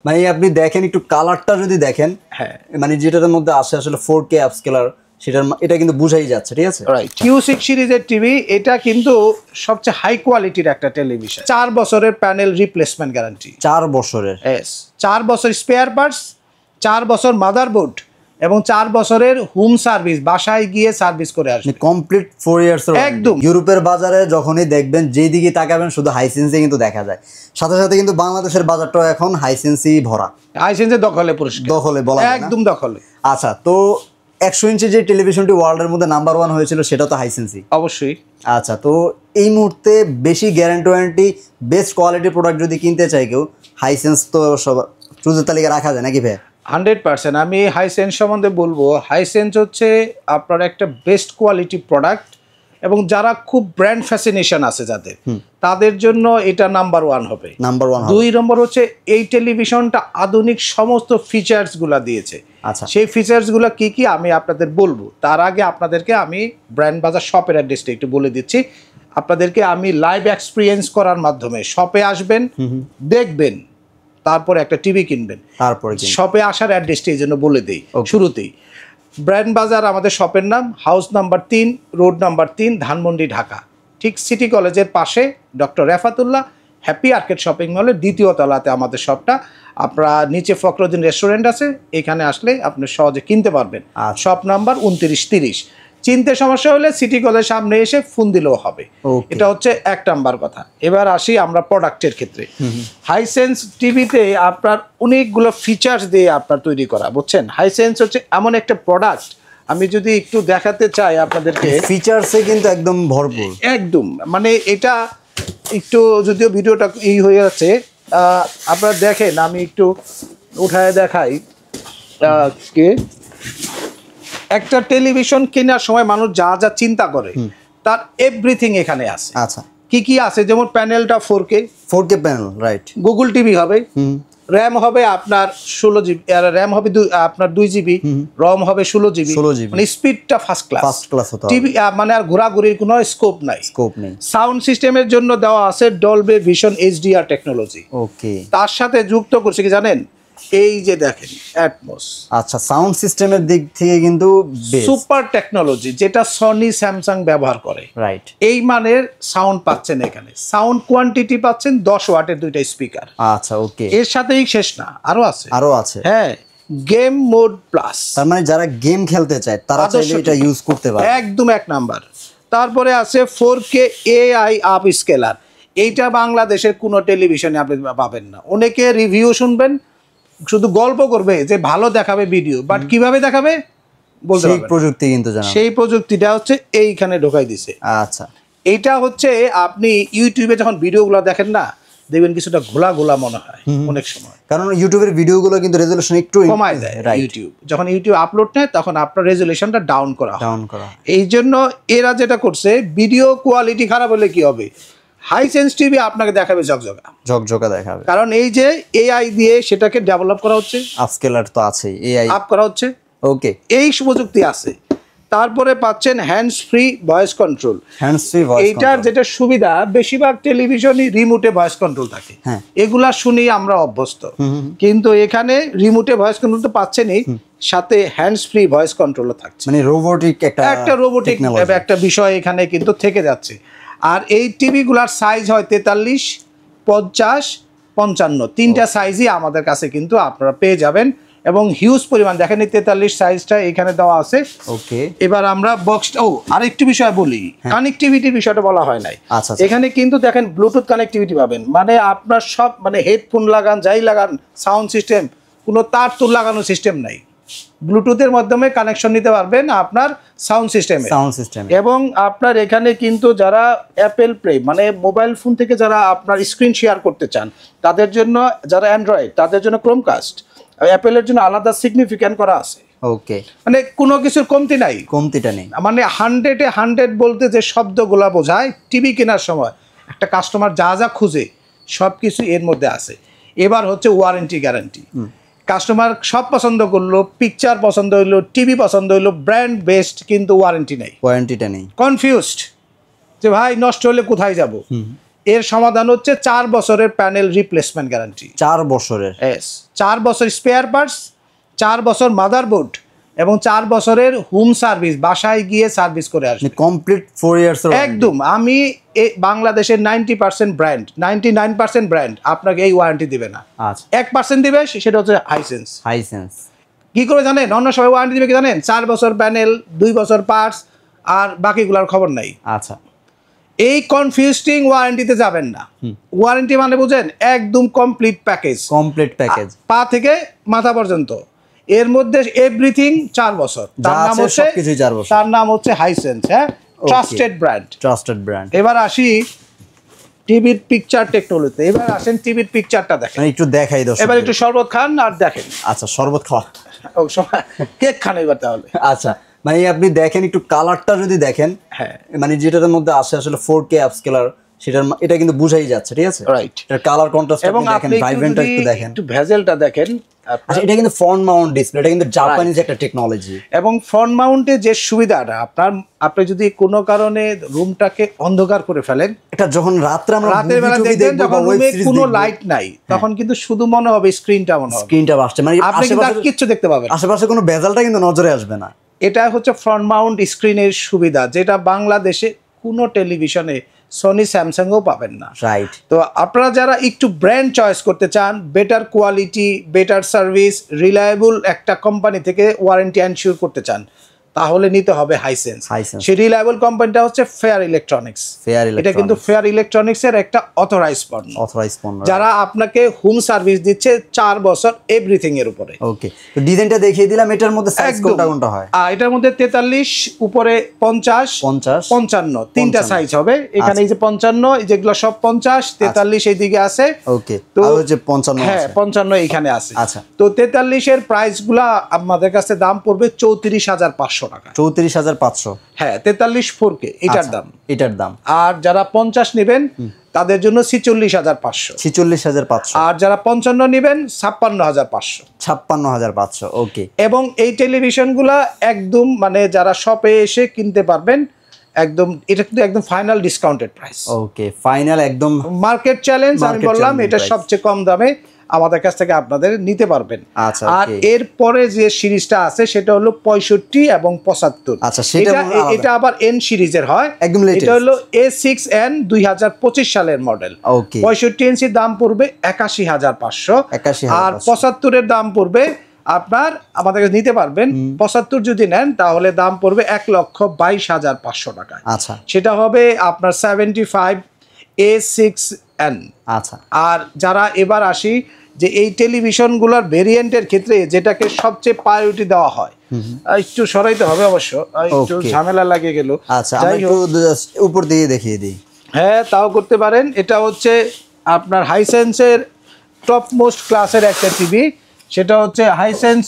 মানে আপনি দেখেন একটু কালারটা যদি দেখেন, হ্যাঁ মানে যেটার মধ্যে আসে আসলে 4K আপস্কেলার, সেটার এটা কিন্তু বুঝাই যাচ্ছে, ঠিক আছে? রাইট। Q6 সিরিজের টিভি, এটা কিন্তু সবচেয়ে হাই কোয়ালিটির একটা টেলিভিশন। 4 বছরের প্যানেল রিপ্লেসমেন্ট গ্যারান্টি। 4 বছরের? এস 4 বছর স্পেয়ার পার্টস, 4 বছর মাদারবোর্ড এবং 4 বছরের হোম সার্ভিস, বাসায় গিয়ে সার্ভিস করে আসবে। কমপ্লিট 4 ইয়ার্স একদম। ইউরোপের বাজারে যখনই দেখবেন, যেই দিকে তাকাবেন শুধু হাইসেন্সি কিন্তু দেখা যায়। সাথে সাথে কিন্তু বাংলাদেশের বাজারটাও এখন হাইসেন্সি ভরা। হাইসেন্সের দখলে পুরস্কার, দখলে বলা যায় না? একদম দখলে। আচ্ছা, তো 100 ইঞ্চি যে টেলিভিশনটি ওয়ার্ল্ডের মধ্যে নাম্বার 1 হয়েছিল, সেটা তো হাইসেন্সি অবশ্যই। আচ্ছা, তো এই মুহূর্তে বেশি guarantee warranty best quality product যদি কিনতে চাই কেউ, হাইসেন্স তো সব চুজের তালিকা রাখা যায় নাকি ভাই? 100%। আমি হাইসেন্স সম্বন্ধে বলবো, হাইসেন্স হচ্ছে আপনার একটা বেস্ট কোয়ালিটি প্রোডাক্ট, এবং যারা খুব ব্র্যান্ড ফ্যাসিনেশন আছে যাদের, তাদের জন্য এটা নাম্বার 1 হবে। নাম্বার 1। 2 নম্বর হচ্ছে এই টেলিভিশনটা আধুনিক সমস্ত ফিচার্সগুলো দিয়েছে। আচ্ছা, সেই ফিচার্সগুলো কি কি আমি আপনাদের বলবো, তার আগে আপনাদেরকে আমি ব্র্যান্ড বাজার শপের অ্যাড্রেসটা একটু বলে দিচ্ছি। আপনাদেরকে আমি লাইভ এক্সপিরিয়েন্স করার মাধ্যমে, শপে আসবেন, দেখবেন, তারপরে একটা টিভি কিনবেন। তারপরে শপে আসার অ্যাড্রেসটা এই জন্য বলে দিই শুরুতেই। ব্র্যান্ড বাজার আমাদের শপের নাম, house number 3, road number 3, Dhanmondi, Dhaka. ঠিক সিটি কলেজের পাশে doctor Refatullah happy arcade shopping মলের 2য় তলাতে আমাদের শপটা। আপনারা নিচে ফখরুদ্দিন রেস্টুরেন্ট আছে, এখানে আসলে আপনি সহজে কিনতে পারবেন। Shop number 2930। চিনতে সমস্যা হলে সিটি কলেজের সামনে এসে ফোন দিলেও হবে। এটা হচ্ছে 1 নাম্বার কথা। এবার আসি আমরা প্রোডাক্টের ক্ষেত্রে। হাইসেন্স টিভিতে আপনার অনেকগুলো ফিচার্স দিয়ে আপনার তৈরি করা, বুঝছেন? হাইসেন্স হচ্ছে এমন একটা প্রোডাক্ট, আমি যদি একটু দেখাতে চাই আপনাদেরকে, ফিচার্সে কিন্তু একদম ভরপুর, একদম। মানে এটা একটু, যদিও ভিডিওটা এই হয়ে যাচ্ছে, আপনারা দেখেন, আমি একটু উঠায় দেখাই। একটা টেলিভিশন কেনার সময় মানুষ যা যা চিন্তা করে, তার এভরিথিং এখানে আছে। আচ্ছা, কি কি আছে? যেমন প্যানেলটা 4K panel, right. Google TV হবে, র্যাম হবে আপনার 16 জিবি, র্যাম হবে আপনার 2 জিবি, রম হবে 16 জিবি। মানে স্পিডটা ফার্স্ট ক্লাস টিভি, মানে আর ঘোরাঘুরির কোনো স্কোপ নাই। সাউন্ড সিস্টেমের জন্য দেওয়া আছে ডলবে ভিশন HDR টেকনোলজি। ওকে, তার সাথে যুক্ত করছে কি জানেন? এই যে দেখেন অ্যাটমস। আচ্ছা, সাউন্ড সিস্টেমের দিক থেকে কিন্তু সুপার টেকনোলজি, যেটা সনি স্যামসাং ব্যবহার করে, রাইট। এই মানের সাউন্ড পাচ্ছেন এখানে। সাউন্ড কোয়ান্টিটি পাচ্ছেন 10 ওয়াটের 2টা স্পিকার। আচ্ছা, ওকে। এর সাথেই শেষ না, আরো আছে। হ্যাঁ, গেম মোড প্লাস। তার মানে যারা গেম খেলতে চায় তারা চাইলে এটা ইউজ করতে পারে, একদম 1 নাম্বার। তারপরে আছে 4K AI আপ স্কেলার। এইটা বাংলাদেশের কোনো টেলিভিশনে আপনি পাবেন না। অনেকে রিভিউ শুনবেন, শুধু গল্প করবে যে ভালো দেখাবে ভিডিও, বাট কিভাবে দেখাবে বলতে পারবেন না। প্রযুক্তি কিন্তু জানা, সেই প্রযুক্তিটা হচ্ছে এইখানে ঢোকাই দিছে। আচ্ছা, এইটা হচ্ছে আপনি ইউটিউবে যখন ভিডিওগুলো দেখেন না, দেখবেন কিছুটা ঘোলা মনে হয় অনেক সময়, কারণ ইউটিউবের ভিডিওগুলো কিন্তু রেজোলিউশন একটু কমায় দেয়। ইউটিউব যখন আপলোড নেয়, তখন আপনার রেজোলিউশনটা ডাউন করা। এই জন্য এরা যেটা করছে, ভিডিও কোয়ালিটি খারাপ হলে কি হবে, হাইসেন্স টিভি আপনাকে দেখাবে ঝকঝকা দেখাবে, কারণ এই যে AI দিয়ে সেটাকে ডেভেলপ করা হচ্ছে, আপস্কেলার তো আছে, AI আপ করা হচ্ছে। ওকে, এই প্রযুক্তি আছে। তারপরে পাচ্ছেন হ্যান্ডস ফ্রি ভয়েস কন্ট্রোল। এইটার যেটা সুবিধা, বেশিরভাগ টেলিভিশনই রিমোটে ভয়েস কন্ট্রোল থাকে, এগুলা শুনি আমরা অভ্যস্ত, কিন্তু এখানে রিমোটে ভয়েস কন্ট্রোল তো পাচ্ছেনই, সাথে হ্যান্ডস ফ্রি ভয়েস কন্ট্রোলও থাকছে। মানে রোবোটিক একটা রোবোটিক একটা বিষয় এখানে কিন্তু থেকে যাচ্ছে। আর এই টিভিগুলার সাইজ হয় 43, 50, 55, 3টা সাইজই আমাদের কাছে কিন্তু আপনারা পেয়ে যাবেন, এবং হিউজ পরিমাণ। দেখেন এই 43 সাইজটা এখানে দেওয়া আছে। ওকে, এবার আমরা বক্সটা, আরেকটি বিষয় বলি, কানেক্টিভিটির বিষয়টা বলা হয় নাই। এখানে কিন্তু দেখেন ব্লুটুথ কানেক্টিভিটি পাবেন, মানে আপনার সব, মানে হেডফোন লাগান, যাই লাগান, সাউন্ড সিস্টেম, কোনো তার তুর লাগানোর সিস্টেম নাই। ব্লুটুথের মাধ্যমে কানেকশন নিতে পারবেন আপনার সাউন্ড সিস্টেমে। এবং আপনার এখানে কিন্তু যারা অ্যাপেল প্লে, মানে মোবাইল ফোন থেকে যারা আপনার স্ক্রিন শেয়ার করতে চান, তাদের জন্য, যারা অ্যান্ড্রয়েড, তাদের জন্য ক্রোমকাস্ট, অ্যাপেলের জন্য আলাদা সিগনিফিক্যান্ট করা আছে। ওকে, মানে কোনো কিছুর কমতিটা নেই। মানে 100-এ 100 বলতে যে শব্দগুলা বোঝায়, টিভি কেনার সময় একটা কাস্টমার যা যা খুঁজে সব কিছু এর মধ্যে আছে। এবার হচ্ছে ওয়ারেন্টি গ্যারান্টি। কাস্টমার সব পছন্দ করলো, পিকচার পছন্দ হইলো, টিভি পছন্দ হইলো, ব্র্যান্ড বেস্ট, কিন্তু ওয়ারেন্টিটা নেই। কনফিউজড যে ভাই নষ্ট হলে কোথায় যাব। এর সমাধান হচ্ছে 4 বছরের প্যানেল রিপ্লেসমেন্ট গ্যারান্টি। 4 বছরের? 4 বছর স্পেয়ার পার্টস, 4 বছর মাদারবোর্ড এবং 4 বছরের হোম সার্ভিস, বাসায় গিয়ে সার্ভিস করে আসবে কমপ্লিট 4 ইয়ার্স একদম। আমি বাংলাদেশের 90% ব্র্যান্ড, 99% ব্র্যান্ড আপনাকে এই ওয়ারেন্টি দিবে না। আচ্ছা, 1% দিবে, সেটা হচ্ছে হাইসেন্স। হাইসেন্স কি করে জানেন? অন্য সবাই ওয়ারেন্টি দিবে কি জানেন? 4 বছর প্যানেল, 2 বছর পার্টস, আর বাকিগুলোর খবর নাই। আচ্ছা, এই কনফিউজিং ওয়ারেন্টিতে যাবেন না। ওয়ারেন্টি মানে বুঝেন একদম কমপ্লিট প্যাকেজ, কমপ্লিট প্যাকেজ, পা থেকে মাথা পর্যন্ত। এর মধ্যে এভরিথিং 4 বছর। তার নাম হচ্ছে হাইসেন্স। হ্যাঁ, ট্রাস্টেড ব্র্যান্ড, ট্রাস্টেড ব্র্যান্ড। এবার আসি টিভির পিকচার টেকনোলজিতে। এবার আসেন টিভির পিকচারটা দেখেন, একটু দেখাই দাও। এবার একটু শরবত খান আর দেখেন। আচ্ছা, শরবত খাওয়া, ও সময় কেক খান এবার তাহলে। আচ্ছা, মানে আপনি দেখেন একটু কালারটা যদি দেখেন, হ্যাঁ, মানে যেটার মধ্যে আসে আসলে 4K আপস্কেলার, সেটার এটা কিন্তু বুঝাই যাচ্ছে, ঠিক আছে? রাইট। এর কালার কন্ট্রাস্ট এবং দেখেন, ভাইব্রেন্টটা একটু দেখেন, একটু ভেজেলটা দেখেন। আচ্ছা, এটা কিন্তু ফ্রন্ট মাউন্ট ডিসপ্লে, এটা কিন্তু জাপানিজ একটা টেকনোলজি। এবং ফ্রন্ট মাউন্টে যে সুবিধাটা, আপনি যদি কোনো কারণে রুমটাকে অন্ধকার করে ফেলেন, এটা যখন রাতে আমরা রাতের বেলা দেখবেন যখন রুমে কোনো লাইট নাই, তখন কিন্তু শুধু মনে হবে স্ক্রিনটা, মনে হবে স্ক্রিনটা আসছে, মানে আপনি কিন্তু আর কিচ্ছু দেখতে পাবেন, আশেপাশে কোনো বেজালটা কিন্তু নজরে আসবে না। এটা হচ্ছে ফ্রন্ট মাউন্ট স্ক্রিনের সুবিধা, যেটা বাংলাদেশে কোনো টেলিভিশনে সনি স্যামসাংও পাবেন না। রাইট। তো আপনারা যারা একটু ব্র্যান্ড চয়েস করতে চান, better quality, better service, reliable একটা কোম্পানি থেকে ওয়ারেন্টি এনশিওর করতে চান, তাহলে নিতে হবে হাইসেন্স। সেই রিলায়েবল কোম্পানিটা হচ্ছে ফেয়ার ইলেকট্রনিক্স। এটা কিন্তু ফেয়ার ইলেকট্রনিক্স এর একটা অথরাইজড পণ্য, যারা আপনাকে হোম সার্ভিস দিচ্ছে 4 বছর এভরিথিং এর উপরে। ওকে, তো ডিজাইনটা দেখিয়ে দিলাম। এটার মধ্যে সাইজ কোনটা হয়? এটার মধ্যে 43, উপরে 50, 55, তিনটা সাইজ হবে এখানে। এই যে 55, যেগুলো সব 50, 43 এই দিকে আছে। ওকে, তো হচ্ছে 55। হ্যাঁ, 55 এইখানে আছে। আচ্ছা, তো 43 এর প্রাইসগুলো আমাদের কাছে দাম পড়বে 34,500 টাকা। 34,500? হ্যাঁ, 43 4K এটার দাম। আর যারা 50 নেবেন তাদের জন্য 46,500। 46,500। আর যারা 55 নেবেন 56,500। 56,500। ওকে। এবং এই টেলিভিশনগুলা একদম মানে যারা শপে এসে কিনতে পারবেন, একদম এটা কিন্তু একদম ফাইনাল ডিসকাউন্টেড প্রাইস। ওকে, ফাইনাল একদম মার্কেট চ্যালেঞ্জ। আমি বললাম এটা সবচেয়ে কম দামে আমাদের কাছ থেকে আপনাদের নিতে পারবেন। আচ্ছা, আর এরপরে যে সিরিজটা আছে সেটা হলো 65 এবং 75। আচ্ছা, এটা আবার এন সিরিজের হয়, একদম লেটেস্ট। এটা হলো A6N 2025 সালের মডেল। ওকে, 65 ইঞ্চির দাম পড়বে 81,500। আর 75 এর দাম পড়বে, আপনার আমাদের কাছে নিতে পারবেন 75 যদি নেন তাহলে দাম পড়বে 1,22,500 টাকা। আচ্ছা, সেটা হবে আপনার 75 A6N। আচ্ছা, আর যারা এবার আসি যে এই টেলিভিশনগুলোর ভেরিয়েন্টের ক্ষেত্রে যেটাকে সবচেয়ে প্রায়োরিটি দেওয়া হয়, একটু সরাইতে হবে অবশ্য, একটু ঝামেলা লাগে গেল। আচ্ছা, আমি একটু উপর দিয়ে দেখিয়ে দিই। হ্যাঁ, তাও করতে পারেন। এটা হচ্ছে আপনার হাইসেন্সের টপ মোস্ট ক্লাসের একটা টিভি, সেটা হচ্ছে হাইসেন্স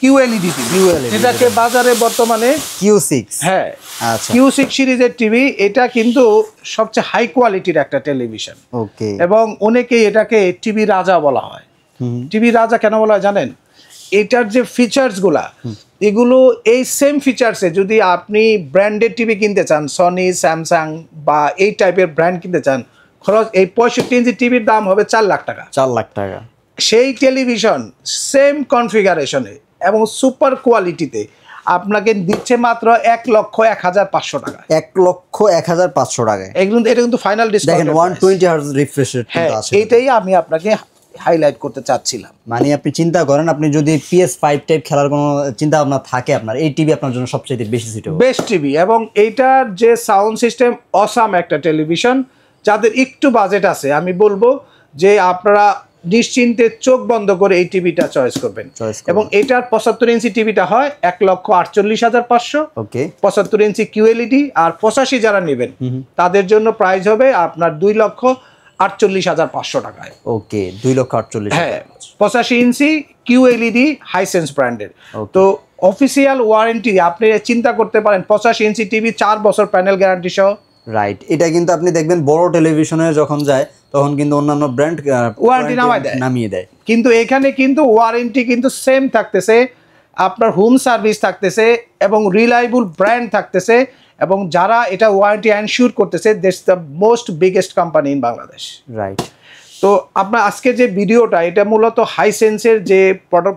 QLED টিভি, এটাকে বাজারে বর্তমানে Q6। হ্যাঁ, আচ্ছা, Q6 সিরিজের টিভি। এটা কিন্তু সবচেয়ে হাই কোয়ালিটির একটা টেলিভিশন। ওকে, এবং অনেকেই এটাকে টিভি রাজা বলা হয়। টিভি রাজা কেন বলা হয় জানেন? এটার যে ফিচার্সগুলা, এগুলো এই সেম ফিচার্সে যদি আপনি ব্র্যান্ডেড টিভি কিনতে চান, সনি, স্যামসাং বা এই টাইপের ব্র্যান্ড কিনতে চান, খরচ এই 65 ইঞ্চি টিভির দাম হবে 4 লাখ টাকা। 4 লাখ টাকা। সেই টেলিভিশন সেম কনফিগারেশনে এবং সুপার কোয়ালিটিতে আপনাকে দিচ্ছে মাত্র 1,01,500 টাকা। 1,01,500 টাকায়। এটা কিন্তু ফাইনাল ডিসকাউন্ট। দেখেন 120 হার্জ রিফ্রেশ রেট কিন্তু আছে। এইটাই আমি আপনাকে হাইলাইট করতে চাচ্ছিলাম। মানে আপনি চিন্তা করেন, আপনি যদি PS5 টাইপ খেলার কোনো চিন্তা ভাবনা থাকে আপনার, এই টিভি আপনার জন্য সবচেয়ে বেশি সুইটেবল, বেস্ট টিভি। এবং এইটার যে সাউন্ড সিস্টেম অসাম একটা টেলিভিশন। যাদের একটু বাজেট আছে আমি বলবো যে আপনারা নিশ্চিন্তে চোখ বন্ধ করে এই টিভিটা চয়েস করবেন। এবং এটার 75 ইঞ্চি টিভিটা হয় 1,48,500। ওকে, 75 ইঞ্চি QLED। আর 85 যারা নেবেন তাদের জন্য প্রাইস হবে আপনার 2,48,500 টাকায়। ওকে, 2,48,000। হ্যাঁ, 85 ইঞ্চি QLED হাইসেন্স ব্র্যান্ডের। তো অফিসিয়াল ওয়ারেন্টি আপনি চিন্তা করতে পারেন, 85 ইঞ্চি টিভি 4 বছর প্যানেল গ্যারান্টি সহ। রাইট। এটা কিন্তু আপনি দেখবেন বড় টেলিভিশনে যখন যায় তখন কিন্তু অন্যান্য ব্র্যান্ড ওয়ারেন্টি নামিয়ে দেয়, কিন্তু এখানে কিন্তু ওয়ারেন্টি কিন্তু সেম থাকতেছে, আপনার হোম সার্ভিস থাকতেছে এবং রিলায়েবল ব্র্যান্ড থাকতেছে এবং যারা এটা ওয়ারেন্টি এনশিওর করতেছে, this the most biggest company in Bangladesh. Right. তো আপনার আজকে যে ভিডিওটা, এটা মূলত হাইসেন্সের যে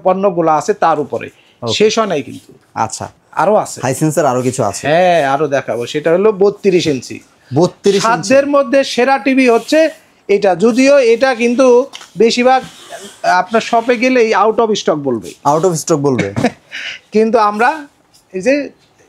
পণ্যগুলো আছে তার উপরে, শেষ হয় নাই কিন্তু, আচ্ছা আরো আছে হাইসেন্সের আরো কিছু আছে। হ্যাঁ, আরো দেখাবো। সেটা হলো 32 ইঞ্চি। 32 সাধ্যের মধ্যে সেরা টিভি হচ্ছে এটা, যদিও এটা কিন্তু বেশিরভাগ আপনার শপে গেলেই আউট অফ স্টক বলবে, আউট অফ স্টক বলবে, কিন্তু আমরা এই যে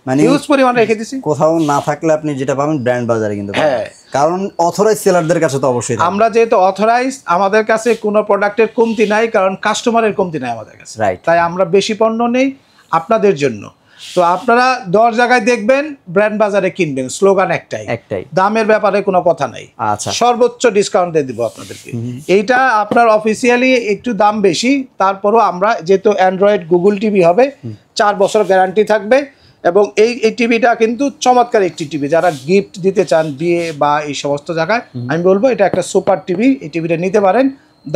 মানে হিউজ পরিমাণ রেখে দিছি। কোথাও না থাকলে আপনি যেটা পাবেন ব্র্যান্ড বাজারে কিন্তু পাবেন। হ্যাঁ, কারণ অথরাইজ সেলারদের কাছে তো অবশ্যই থাকবে। আমরা যেহেতু অথরাইজ, আমাদের কাছে কোনো প্রোডাক্টের কমতি নাই, কারণ কাস্টমারের কমতি নাই আমাদের কাছে। রাইট। তাই আমরা বেশি পণ্য নেই আপনাদের জন্য। তো আপনারা 10 জায়গায় দেখবেন, ব্র্যান্ড বাজারে কিনবেন, স্লোগান একটাই, দামের ব্যাপারে কোনো কথা নাই। আচ্ছা, সর্বোচ্চ ডিসকাউন্ট দিয়ে দিব আপনাদেরকে। এইটা আপনার অফিসিয়ালি একটু দাম বেশি, তারপরও আমরা যেহেতু অ্যান্ড্রয়েড গুগল টিভি হবে, 4 বছর গ্যারান্টি থাকবে। এবং এই টিভিটা কিন্তু চমৎকার একটি টিভি, যারা গিফট দিতে চান বিয়ে বা এই সমস্ত জায়গায়, আমি বলবো এটা একটা সুপার টিভি। এই টিভিটা নিতে পারেন।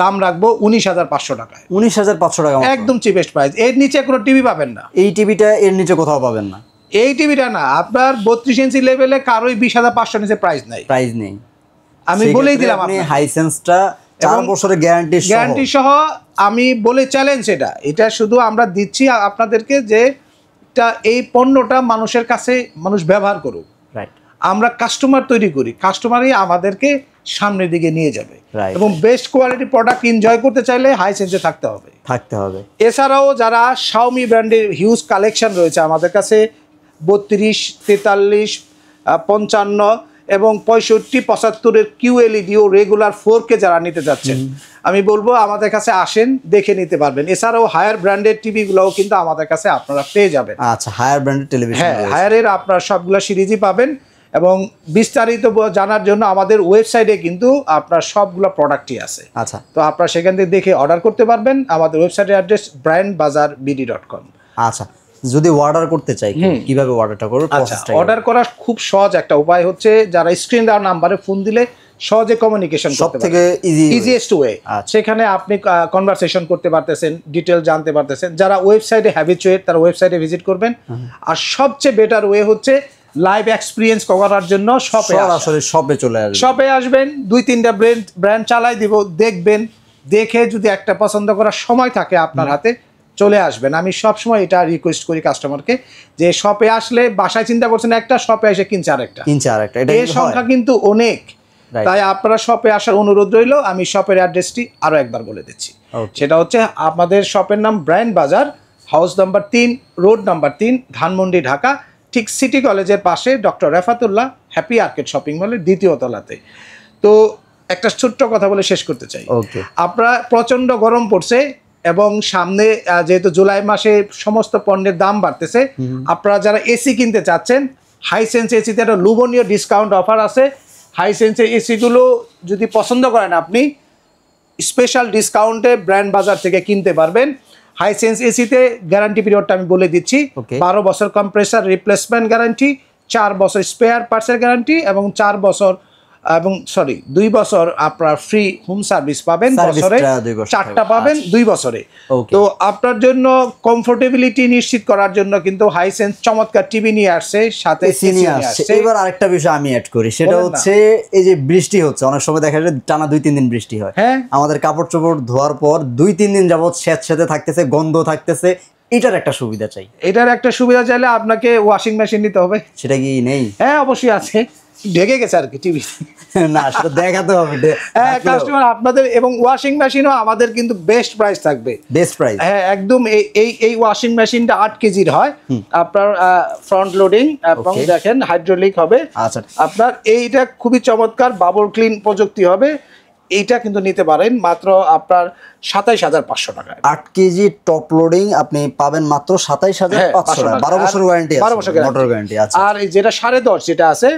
দাম রাখবো 19,500 টাকায়। 19,500 টাকা, একদম চিপেস্ট প্রাইস। এর নিচে কোনো টিভি পাবেন না। এই টিভিটা এর নিচে কোথাও পাবেন না। এই টিভিটা না, আপনার 32 ইঞ্চি লেভেলে কারোই 20,500 নিচে প্রাইস নাই, প্রাইস নেই। আমি বলেই দিলাম। আপনি হাইসেন্সটা 4 বছরের গ্যারান্টি সহ আমি বলে চ্যালেঞ্জ, এটা শুধু আমরা দিচ্ছি আপনাদেরকে যে এই পণ্যটা মানুষের কাছে মানুষ ব্যবহার করুক। রাইট। আমরা কাস্টমার তৈরি করি, কাস্টমারই আমাদেরকে সামনের দিকে নিয়ে যাবে। এবং বেস্ট কোয়ালিটি প্রোডাক্ট এনজয় করতে চাইলে হাইসেন্সে থাকতে হবে। এছাড়াও যারা শাওমি ব্র্যান্ডের হিউজ কালেকশন রয়েছে আমাদের কাছে, 32, 43, 55 এবং 65, 75-এর QLED ও রেগুলার 4K যারা নিতে যাচ্ছেন, আমি বলবো আমাদের কাছে আসেন, দেখে নিতে পারবেন। এছাড়াও হায়ার ব্র্যান্ডের টিভিগুলোও কিন্তু আমাদের কাছে আপনারা পেয়ে যাবেন। আচ্ছা, হায়ার ব্র্যান্ডের টেলিভিশন, হ্যাঁ, হায়ারের আপনার সবগুলো সিরিজই পাবেন। এবং বিস্তারিত জানার জন্য আমাদের ওয়েবসাইটে কিন্তু আপনার সবগুলো প্রোডাক্টই আছে। আচ্ছা, তো আপনারা সেখান থেকে দেখে অর্ডার করতে পারবেন। আমাদের ওয়েবসাইটের অ্যাড্রেস brandbazarbd.com। আচ্ছা, যদি অর্ডার করতে চাই কিভাবে অর্ডারটা করব? আচ্ছা, অর্ডার করার খুব সহজ একটা উপায় হচ্ছে, যারা স্ক্রিন দেওয়া নাম্বারে ফোন দিলে সহজে কমিউনিকেশন করতে পারবেন, সবথেকে ইজিয়েস্ট ওয়ে। সেখানে আপনি কনভারসেশন করতে পারতেছেন, ডিটেল জানতে পারতেছেন। যারা ওয়েবসাইটে হ্যাবিচুয়েট, তারা ওয়েবসাইটে ভিজিট করবেন। আর সবচেয়ে বেটার ওয়ে হচ্ছে লাইভ এক্সপিরিয়েন্স করার জন্য শপে চলে আসবেন। শপে আসবেন, 2-3টা ব্র্যান্ড চালাই দিব, দেখবেন, দেখে যদি একটা পছন্দ করার সময় থাকে আপনার হাতে, চলে আসবেন। আমি সবসময় এটা রিকোয়েস্ট করি কাস্টমারকে, যে শপে আসলে বাসায় চিন্তা করছেন একটা, শপে এসে কিনছে আরেকটা। এই সংখ্যা কিন্তু অনেক। তাই আপনারা শপে আসার অনুরোধ রইল। আমি শপের অ্যাড্রেসটি আরো একবার বলে দিচ্ছি। সেটা হচ্ছে, আমাদের শপের নাম ব্র্যান্ড বাজার, house number 3, road number 3, Dhanmondi, Dhaka. ঠিক সিটি কলেজের পাশে doctor Refatullah happy arcade shopping মলের 2য় তলাতে। তো একটা ছোট্ট কথা বলে শেষ করতে চাই। আপনারা, প্রচন্ড গরম পড়ছে এবং সামনে যেহেতু জুলাই মাসে সমস্ত পণ্যের দাম বাড়তেছে, আপনারা যারা এসি কিনতে চাচ্ছেন, হাইসেন্স এসিতে একটা লোভনীয় ডিসকাউন্ট অফার আছে। হাইসেন্সের এসিগুলো যদি পছন্দ করেন, আপনি স্পেশাল ডিসকাউন্টে ব্র্যান্ড বাজার থেকে কিনতে পারবেন। হাইসেন্স এসিতে গ্যারান্টি পিরিয়ডটা আমি বলে দিচ্ছি, 12 বছর কম্প্রেসার রিপ্লেসমেন্ট গ্যারান্টি, 4 বছর স্পেয়ার পার্টসের গ্যারান্টি এবং 2 বছর আপনার ফ্রি হোম সার্ভিস পাবেন। বছরে 4টা পাবেন 2 বছরে। তো আপনার জন্য কমফোর্টেবিলিটি নিশ্চিত করার জন্য কিন্তু হাইসেন্স চমৎকার টিভি নিয়ে আসছে, সাথে এসি নিয়ে আসছে। এবার আরেকটা বিষয় আমি অ্যাড করি, সেটা হচ্ছে এই যে বৃষ্টি হচ্ছে, অনেক সময় দেখা যায় টানা 2-3 দিন বৃষ্টি হয়। আমাদের কাপড় চোপড় ধোয়ার পর 2-3 দিন যাবত স্যাঁতস্যাঁতে থাকতেছে, গন্ধ থাকতেছে। এটার একটা সুবিধা চাইলে আপনাকে ওয়াশিং মেশিন নিতে হবে। সেটা কি নেই? হ্যাঁ, অবশ্যই আছে, ঢেকে গেছে আর কি টিভি। না, সেটা দেখাতে হবে। হ্যাঁ, কাস্টমার আপনাদের, এবং ওয়াশিং মেশিনও আমাদের কিন্তু বেস্ট প্রাইস থাকবে, বেস্ট প্রাইস। হ্যাঁ, একদম। এই ওয়াশিং মেশিনটা 8 কেজির হয়, আপনার ফ্রন্ট লোডিং এবং দেখেন হাইড্রোলিক হবে। আচ্ছা, আপনার এইটা খুবই চমৎকার বাবল ক্লিন প্রযুক্তি হবে। এইটা কিন্তু নিতে পারেন মাত্র আপনার 27,500 টাকায়। 8 কেজি টপ লোডিং আপনি পাবেন মাত্র 27,500 টাকা। 12 বছর ওয়ারেন্টি আছে, 12 বছর মোটর গ্যারান্টি আছে। আর এই যেটা 10.5 যেটা আছে,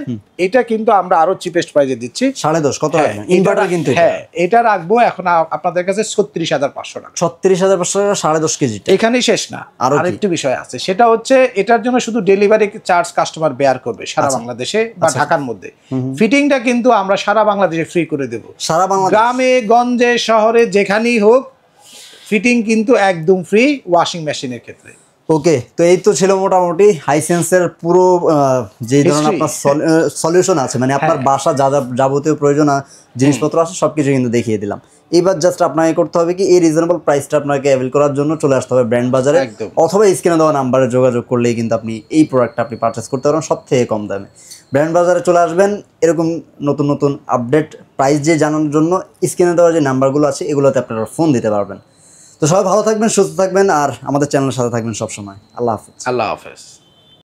এটা কিন্তু আমরা আরো চিপেস্ট প্রাইসে দিচ্ছি। 10.5 কত রাখবেন? ইনভার্টার কিন্তু। হ্যাঁ, এটা রাখবো এখন আপনাদের কাছে 36,500 টাকা। 36,500 টাকা 10.5 কেজি। এখানেই শেষ না, আরেকটা বিষয় আছে, সেটা হচ্ছে এটার জন্য শুধু ডেলিভারি চার্জ কাস্টমার বেয়ার করবে সারা বাংলাদেশে বা ঢাকার মধ্যে। ফিটিংটা কিন্তু আমরা সারা বাংলাদেশে ফ্রি করে দেব। সারা বাংলাদেশ, গ্রামে গঞ্জে শহরে যেখানেই হোক, ফিটিং কিন্তু একদম ফ্রি ওয়াশিং মেশিনের ক্ষেত্রে। ওকে, তো এই তো ছিল মোটামুটি হাইসেন্সের পুরো যে ধরনের আপনার সলিউশন আছে, মানে আপনার বাসা যা যা যাবতীয় প্রয়োজন জিনিসপত্র আছে সবকিছু কিন্তু দেখিয়ে দিলাম। এবার জাস্ট আপনাকে করতে হবে কি, এই রিজনেবল প্রাইসটা আপনাকে অ্যাভেল করার জন্য চলে আসতে হবে ব্র্যান্ড বাজারে, অথবা স্ক্রিনে দেওয়া নাম্বারে যোগাযোগ করলেই কিন্তু আপনি এই প্রোডাক্টটা আপনি পারচেস করতে পারবেন সব থেকে কম দামে। ব্র্যান্ড বাজারে চলে আসবেন, এরকম নতুন নতুন আপডেট প্রাইস যে জানানোর জন্য স্ক্রিনে দেওয়া যে নাম্বারগুলো আছে এগুলোতে আপনারা ফোন দিতে পারবেন। তো সবাই ভালো থাকবেন, সুস্থ থাকবেন, আর আমাদের চ্যানেলের সাথে থাকবেন সবসময়। আল্লাহ হাফেজ। আল্লাহ হাফেজ।